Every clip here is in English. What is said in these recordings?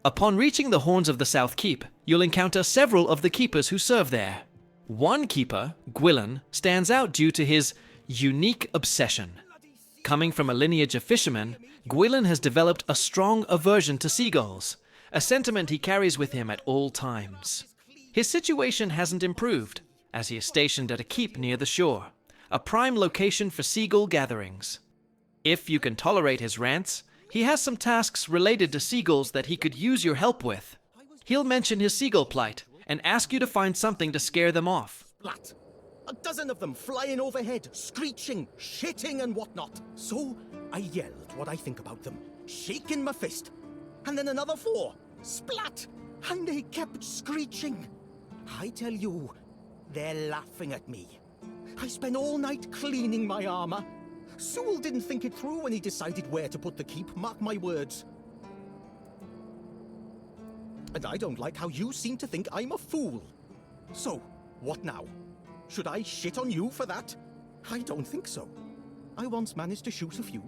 Upon reaching the Horns of the South Keep, you'll encounter several of the keepers who serve there. One keeper, Gwylan, stands out due to his unique obsession. Coming from a lineage of fishermen, Gwylan has developed a strong aversion to seagulls, a sentiment he carries with him at all times. His situation hasn't improved, as he is stationed at a keep near the shore, a prime location for seagull gatherings. If you can tolerate his rants, he has some tasks related to seagulls that he could use your help with. He'll mention his seagull plight and ask you to find something to scare them off. Splat! A dozen of them flying overhead, screeching, shitting and whatnot. So I yelled what I think about them, shaking my fist. And then another 4. Splat! And they kept screeching. I tell you, they're laughing at me. I spent all night cleaning my armor. Sewell didn't think it through when he decided where to put the keep, mark my words. And I don't like how you seem to think I'm a fool. So, what now? Should I shit on you for that? I don't think so. I once managed to shoot a few.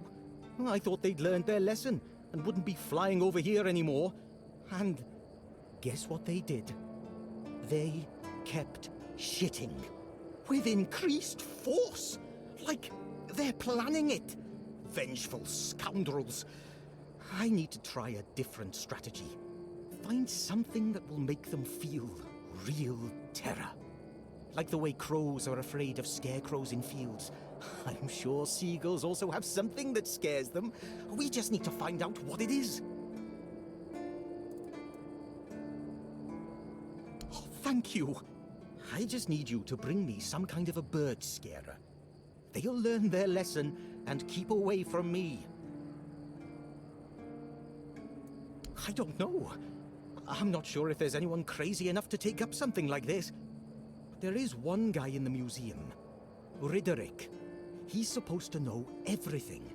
I thought they'd learned their lesson and wouldn't be flying over here anymore. And guess what they did? They kept shitting. With increased force. Like they're planning it. Vengeful scoundrels. I need to try a different strategy. Find something that will make them feel real terror. Like the way crows are afraid of scarecrows in fields. I'm sure seagulls also have something that scares them. We just need to find out what it is. Oh, thank you. I just need you to bring me some kind of a bird scarer. They'll learn their lesson and keep away from me. I don't know. I'm not sure if there's anyone crazy enough to take up something like this. There is one guy in the museum, Rhydderic. He's supposed to know everything.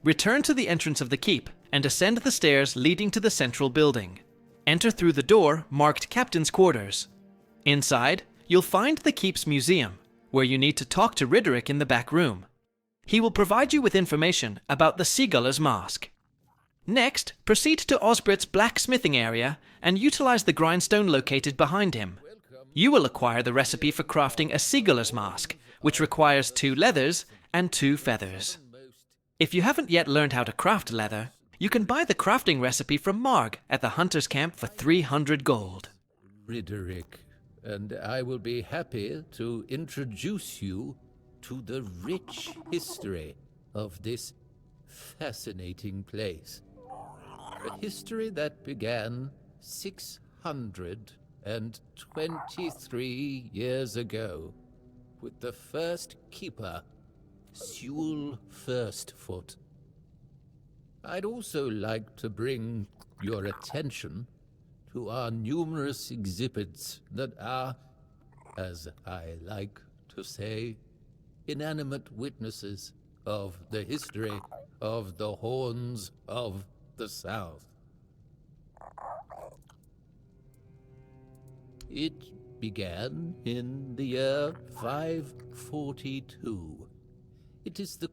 Return to the entrance of the keep and ascend the stairs leading to the central building. Enter through the door marked Captain's Quarters. Inside, you'll find the keep's museum, where you need to talk to Rhydderic in the back room. He will provide you with information about the Seaguller's mask. Next, proceed to Osbryht's blacksmithing area and utilize the grindstone located behind him. You will acquire the recipe for crafting a Seaguller's mask, which requires 2 leathers and 2 feathers. If you haven't yet learned how to craft leather, you can buy the crafting recipe from Margh at the hunter's camp for 300 gold. Rhydderic, and I will be happy to introduce you to the rich history of this fascinating place. A history that began 623 years ago with the first keeper, Sewell Firstfoot. I'd also like to bring your attention to our numerous exhibits that are, as I like to say, inanimate witnesses of the history of the Horns of the South. It began in the year 542. It is the...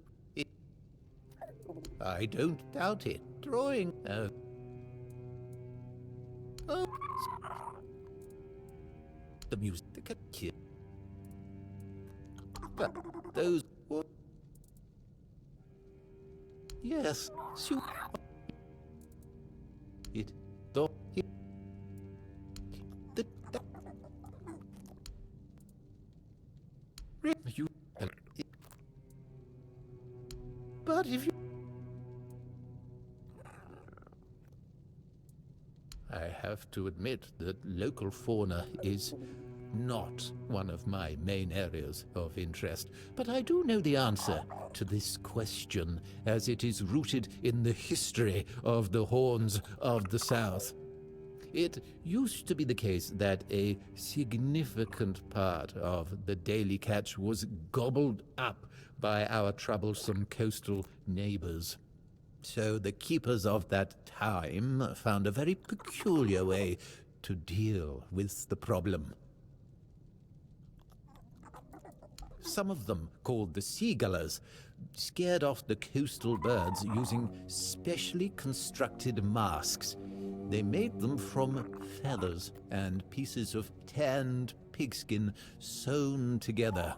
I don't doubt it. Drawing... the music... But those... Yes, it... The... You... But if you... I have to admit that local fauna is not one of my main areas of interest, but I do know the answer to this question, as it is rooted in the history of the Horns of the South. It used to be the case that a significant part of the daily catch was gobbled up by our troublesome coastal neighbors. So the keepers of that time found a very peculiar way to deal with the problem. Some of them, called the Seagullers, scared off the coastal birds using specially constructed masks. They made them from feathers and pieces of tanned pigskin sewn together.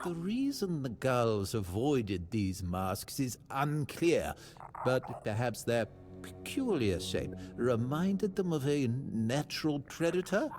The reason the gulls avoided these masks is unclear, but perhaps their peculiar shape reminded them of a natural predator?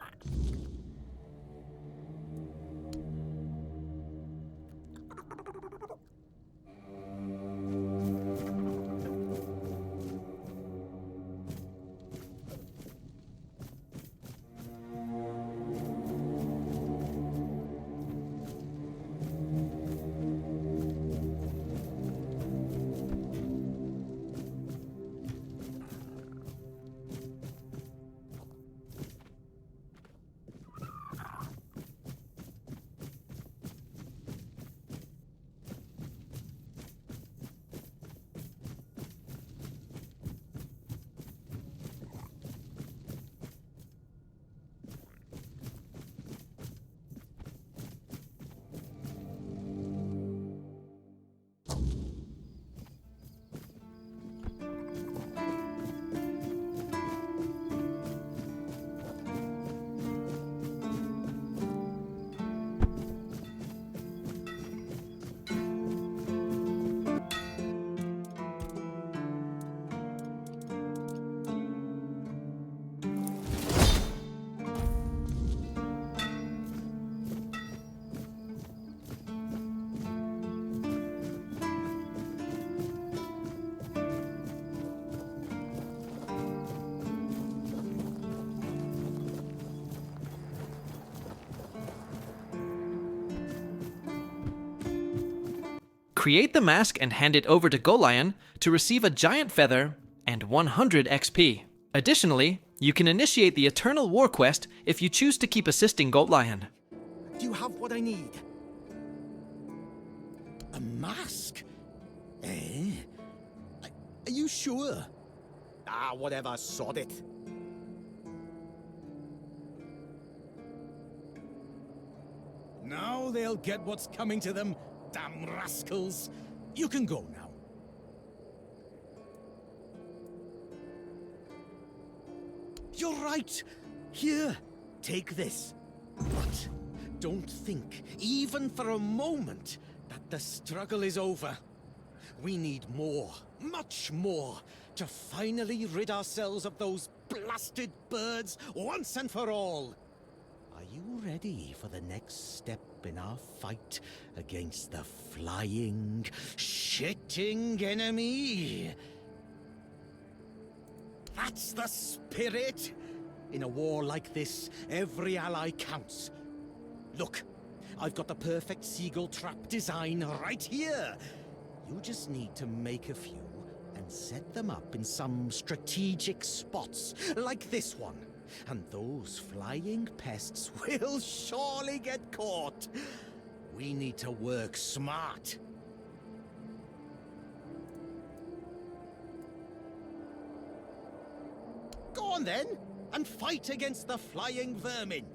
Create the mask and hand it over to Gwylan to receive a giant feather and 100 XP. Additionally, you can initiate the Eternal War quest if you choose to keep assisting Gwylan. Do you have what I need? A mask? Eh? Are you sure? Ah, whatever, sod it. Now they'll get what's coming to them, damn rascals. You can go now. You're right. Here, take this. But don't think, even for a moment, that the struggle is over. We need more, much more, to finally rid ourselves of those blasted birds once and for all. Are you ready for the next step in our fight against the flying, shitting enemy? That's the spirit! In a war like this, every ally counts. Look, I've got the perfect seagull trap design right here. You just need to make a few and set them up in some strategic spots, like this one. And those flying pests will surely get caught. We need to work smart. Go on then, and fight against the flying vermin.